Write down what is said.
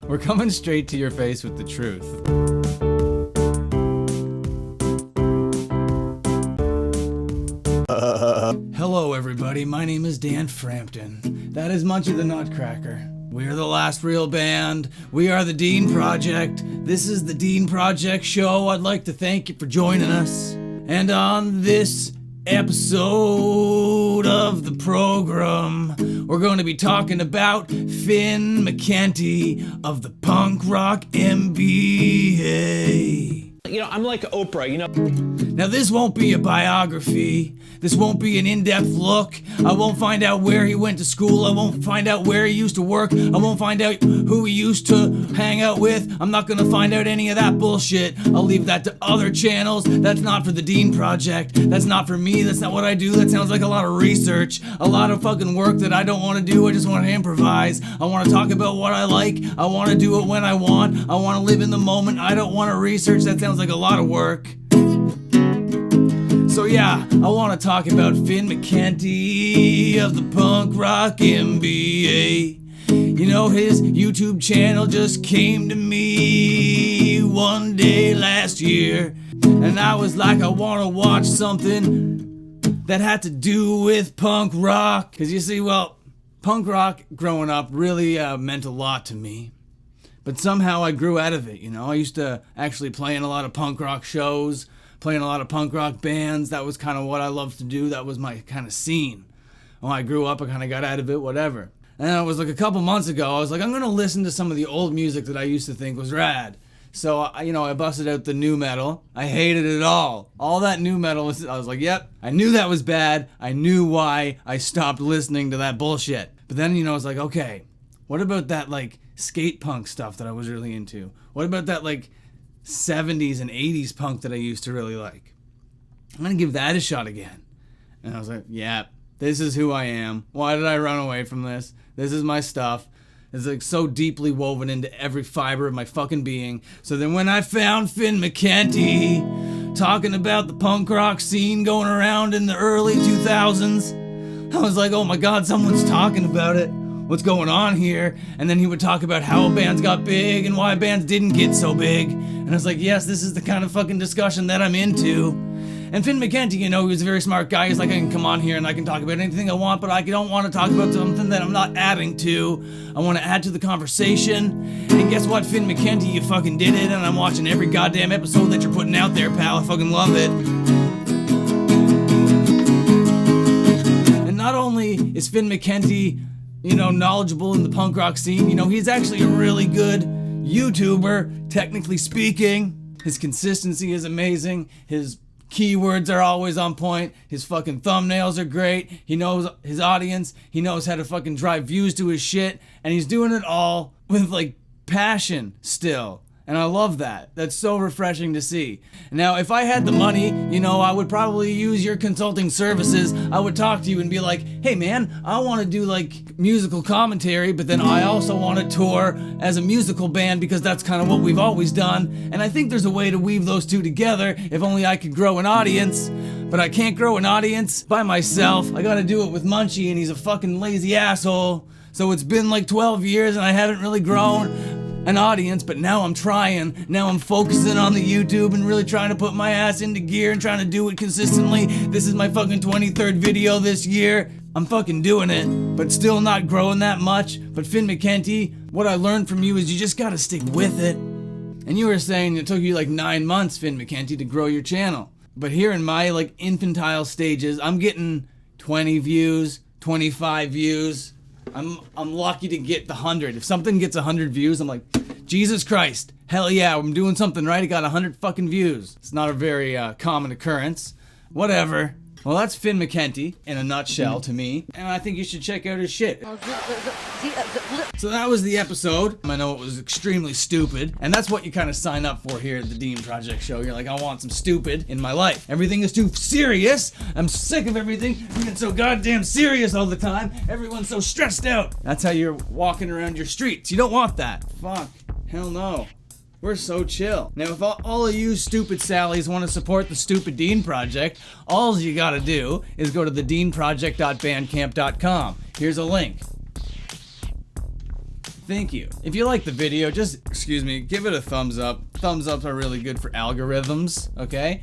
We're coming straight to your face with the truth. Hello everybody, my name is Dan Frampton. That is Munchie the Nutcracker. We are the last real band. We are the Dean Project. This is the Dean Project show. I'd like to thank you for joining us. And on this episode of the program, we're going to be talking about Finn McKenty of the punk rock MBA. You know, I'm like Oprah, you know. Now this won't be a biography. This won't be an in-depth look. I won't find out where he went to school. I won't find out where he used to work. I won't find out who he used to hang out with. I'm not gonna find out any of that bullshit. I'll leave that to other channels. That's not for the Dean Project. That's not for me. That's not what I do. That sounds like a lot of research. A lot of fucking work that I don't want to do. I just want to improvise. I want to talk about what I like. I want to do it when I want. I want to live in the moment. I don't want to research. That sounds like a lot of work. So yeah, I want to talk about Finn McKenty of the punk rock MBA. You know, his YouTube channel just came to me one day last year, and I was like, I want to watch something that had to do with punk rock. Because you see, well, punk rock growing up really meant a lot to me. But somehow I grew out of it, you know. I used to actually play in a lot of punk rock shows, playing a lot of punk rock bands. That was kind of what I loved to do. That was my kind of scene. When I grew up, I kind of got out of it, whatever. And it was like a couple months ago, I was like, I'm going to listen to some of the old music that I used to think was rad. So, I busted out the nu metal. I hated it all. All that nu metal, I was like, yep, I knew that was bad. I knew why I stopped listening to that bullshit. But then, I was like, okay, what about that, like, skate punk stuff that I was really into? What about that, like, 70s and 80s punk that I used to really like? I'm gonna give that a shot again. And I was like, yeah, this is who I am. Why did I run away from this? This is my stuff. It's like so deeply woven into every fiber of my fucking being. So then when I found Finn McKenty talking about the punk rock scene going around in the early 2000s, I was like, oh my god, someone's talking about it. What's going on here? And then he would talk about how bands got big and why bands didn't get so big. And I was like, yes, this is the kind of fucking discussion that I'm into. And Finn McKenty, he was a very smart guy. He's like, I can come on here and I can talk about anything I want, but I don't want to talk about something that I'm not adding to. I want to add to the conversation. And guess what, Finn McKenty, you fucking did it. And I'm watching every goddamn episode that you're putting out there, pal. I fucking love it. And not only is Finn McKenty knowledgeable in the punk rock scene, he's actually a really good YouTuber, technically speaking. His consistency is amazing. His keywords are always on point. His fucking thumbnails are great. He knows his audience. He knows how to fucking drive views to his shit. And he's doing it all with, like, passion still. And I love that. That's so refreshing to see. Now, if I had the money, I would probably use your consulting services. I would talk to you and be like, hey man, I want to do like musical commentary, but then I also want to tour as a musical band because that's kind of what we've always done. And I think there's a way to weave those two together if only I could grow an audience. But I can't grow an audience by myself. I gotta do it with Munchie, and he's a fucking lazy asshole. So it's been like 12 years and I haven't really grown an audience, but now I'm trying. Now I'm focusing on the YouTube and really trying to put my ass into gear and trying to do it consistently. This is my fucking 23rd video this year. I'm fucking doing it, but still not growing that much. But Finn McKenty, what I learned from you is you just gotta stick with it. And you were saying it took you like 9 months, Finn McKenty, to grow your channel. But here in my like infantile stages, I'm getting 20 views, 25 views. I'm lucky to get the 100. If something gets 100 views, I'm like, Jesus Christ, hell yeah, I'm doing something right. It got 100 fucking views. It's not a very common occurrence. Whatever. Well, that's Finn McKenty in a nutshell to me, and I think you should check out his shit. So that was the episode. I know it was extremely stupid, and that's what you kind of sign up for here at the Dean Project Show. You're like, I want some stupid in my life. Everything is too serious. I'm sick of everything being so goddamn serious all the time. Everyone's so stressed out. That's how you're walking around your streets. You don't want that. Fuck. Hell no. We're so chill. Now, if all of you stupid Sallys want to support the Stupid Dean Project, all you gotta do is go to thedeanproject.bandcamp.com. Here's a link. Thank you. If you like the video, just, excuse me, give it a thumbs up. Thumbs ups are really good for algorithms, okay?